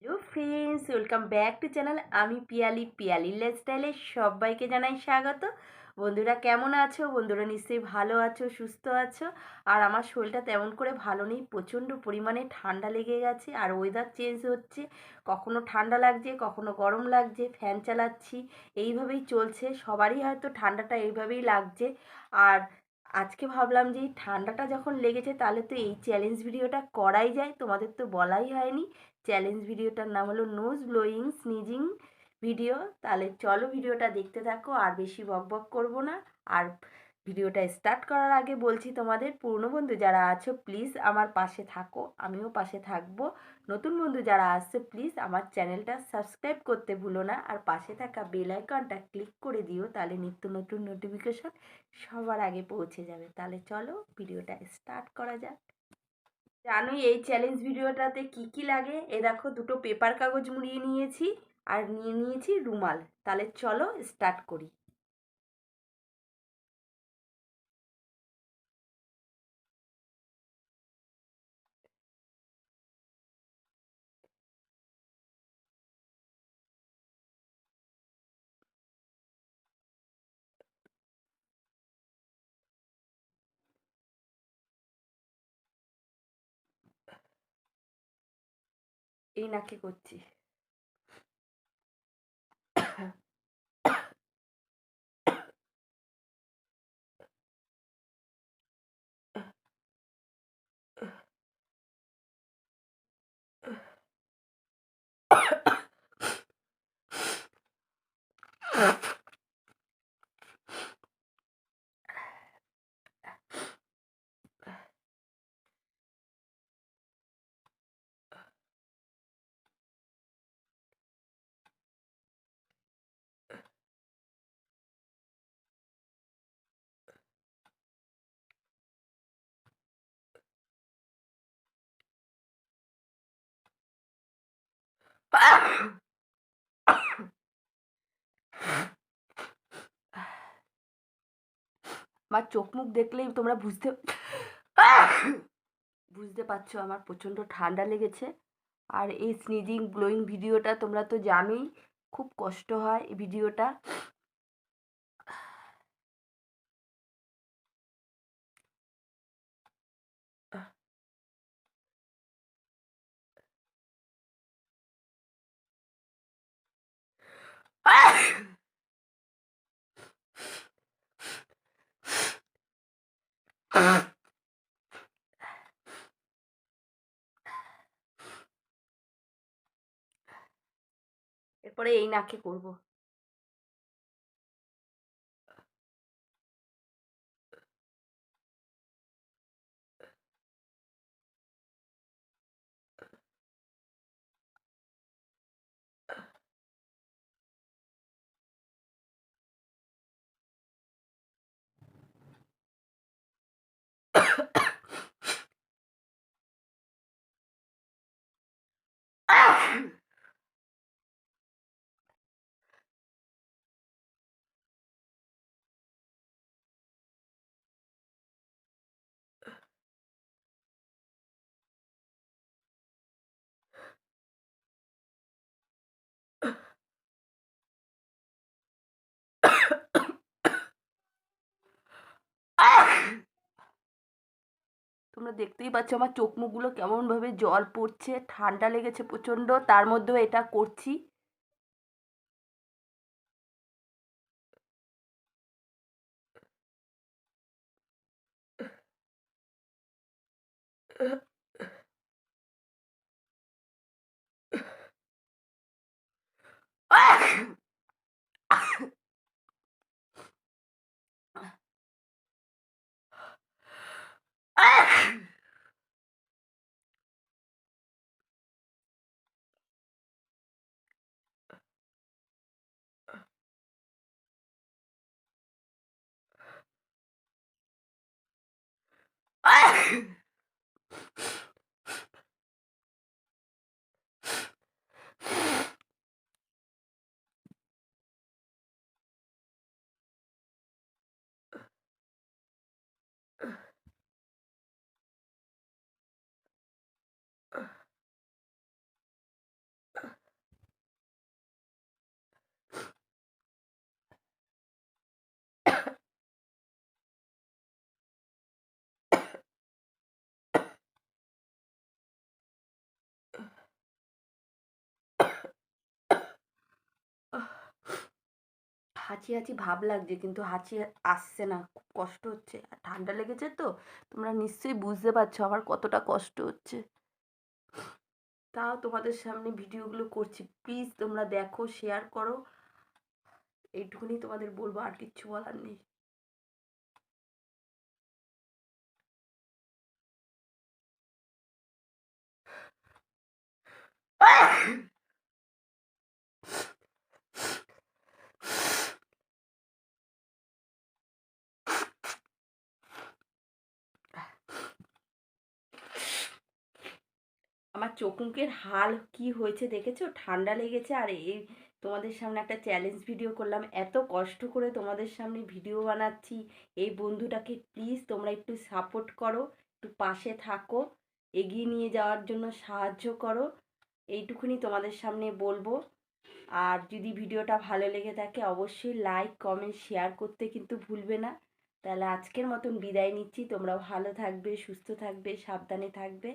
Hello friends, welcome back to channel. আমি পিয়ালি লাইফস্টাইলে সবাইকে জানাই স্বাগত। বন্ধুরা কেমন আছো? বন্ধুরা নিশ্চয়ই ভালো আছো, সুস্থ আছো। আর আমার শরীরটা তেমন করে ভালো নেই, প্রচণ্ড পরিমাণে ঠান্ডা লেগে গেছে। আর ওয়েদার চেঞ্জ হচ্ছে, কখনো ঠান্ডা লাগছে, কখনো গরম লাগছে, ফ্যান চালাচ্ছি, এইভাবেই চলছে। সবারই হয়তো ঠান্ডাটা এইভাবেই লাগছে। আর আজকে ভাবলাম যে এই ঠান্ডাটা যখন লেগেছে তাহলে তো এই চ্যালেঞ্জ ভিডিওটা করাই যায়, তোমাদের তো বলাই হয়নি। চ্যালেঞ্জ ভিডিওটার নাম হলো নোজ ব্লোয়িং স্নিজিং ভিডিও। তাহলে চলো ভিডিওটা দেখতে থাকো, আর বেশি বকবক করব না। আর ভিডিওটা স্টার্ট করার আগে বলছি, তোমাদের পুরনো বন্ধু যারা আছো প্লিজ আমার পাশে থাকো, আমিও পাশে থাকবো। নতুন বন্ধু যারা আসছে প্লিজ আমার চ্যানেলটা সাবস্ক্রাইব করতে ভুলো না, আর পাশে থাকা বেল আইকনটা ক্লিক করে দিও, তাহলে নিত্য নতুন নোটিফিকেশন সবার আগে পৌঁছে যাবে। তাহলে চলো ভিডিওটা স্টার্ট করা যাক। জানোই এই চ্যালেঞ্জ ভিডিওটাতে কি কি লাগে। এ দেখো, দুটো পেপার কাগজ মুড়িয়ে নিয়েছি, আর নিয়ে নিয়েছি রুমাল। তাহলে চলো স্টার্ট করি। এই নাকে করছি। আমার চোখ মুখ দেখলেই তোমরা বুঝতে পারছো আমার প্রচণ্ড ঠান্ডা লেগেছে। আর এই স্নিজিং ব্লোয়িং ভিডিওটা তোমরা তো জানোই, খুব কষ্ট হয় এই ভিডিওটা। এরপরে এই নাকে করব। তোমরা দেখতেই পাচ্ছ আমার চোখ মুখগুলো কেমনভাবে জল পড়ছে, ঠান্ডা লেগেছে প্রচণ্ড, তার মধ্যেও এটা করছি। হাঁচি হাঁচি ভাব লাগছে, কিন্তু হাঁচি আসছে না, খুব কষ্ট হচ্ছে। আর ঠান্ডা লেগেছে তো, তোমরা নিশ্চয়ই বুঝতে পারছো আমার কতটা কষ্ট হচ্ছে। তাও তোমাদের সামনে ভিডিওগুলো করছি, প্লিজ তোমরা দেখো, শেয়ার করো, এইটুকুনি তোমাদের বলবো, আর কিচ্ছু বলার নেই। আমার চোখ মুখের হাল কি হয়েছে দেখেছো, ঠান্ডা লেগেছে। আর এই তোমাদের সামনে একটা চ্যালেঞ্জ ভিডিও করলাম, এত কষ্ট করে তোমাদের সামনে ভিডিও বানাচ্ছি। এই বন্ধুটাকে প্লিজ তোমরা একটু সাপোর্ট করো, একটু পাশে থাকো, এগিয়ে নিয়ে যাওয়ার জন্য সাহায্য করো, এইটুকুনি তোমাদের সামনে বলবো। আর যদি ভিডিওটা ভালো লেগে থাকে অবশ্যই লাইক কমেন্ট শেয়ার করতে কিন্তু ভুলবে না। তাহলে আজকের মতন বিদায় নিচ্ছি, তোমরা ভালো থাকবে, সুস্থ থাকবে, সাবধানে থাকবে,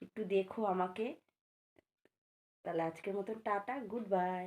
একটু দেখো আমাকে। তাহলে আজকের মতন টাটা, গুড বাই।